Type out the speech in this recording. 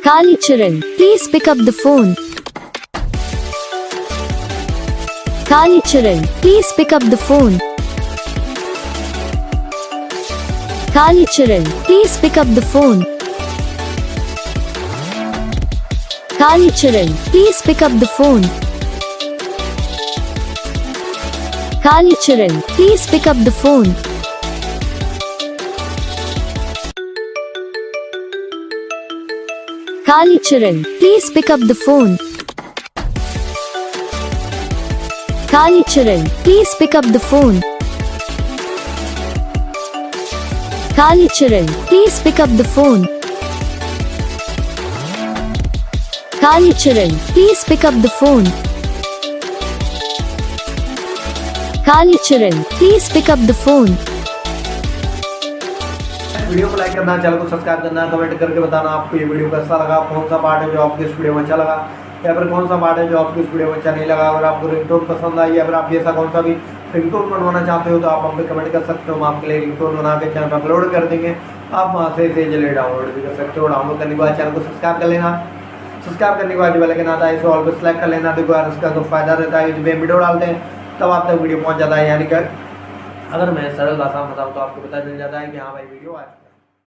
Kalicharan, please pick up the phone. Kalicharan, please pick up the phone. Kalicharan, please pick up the phone. Kalicharan, please pick up the phone. Kalicharan, please pick up the phone. Kalicharan, please pick up the phone. Kalicharan, please pick up the phone. Kalicharan, please pick up the phone. Kalicharan, please pick up the phone. Kalicharan, please pick up the phone. Video को like करना, channel को subscribe करना, comment करके बताना आपको ये video कैसा लगा, कौन सा पार्ट है जो आपको इस वीडियो में अच्छा लगा या फिर कौन सा पार्ट है जो आपको इस वीडियो में अच्छा नहीं लगा। अगर आपको रिंगटोन पसंद आई या फिर आप ऐसा कौन सा भी रिंगटोन बनवाना चाहते हो तो आप हम पे कमेंट कर सकते हो। हम आपके लिए रिंगटोन बना के चैनल पर अपलोड कर देंगे। आप वहाँ से इजीली डाउनलोड भी कर सकते हो। डाउनलोड करने के बाद चैनल को सब्सक्राइब कर लेना। सब्सक्राइब करने के बाद जो बेल आइकन आता है इसे ऑल पे सेलेक्ट कर लेना। देखो यार उसका तो फायदा रहता है, जब वीडियो डालते हैं तब आप तक वीडियो पहुँच जाता है। यानी कि अगर मैं सरल भाषा में बताऊँ तो आपको पता चल जाता है कि हाँ भाई वीडियो आ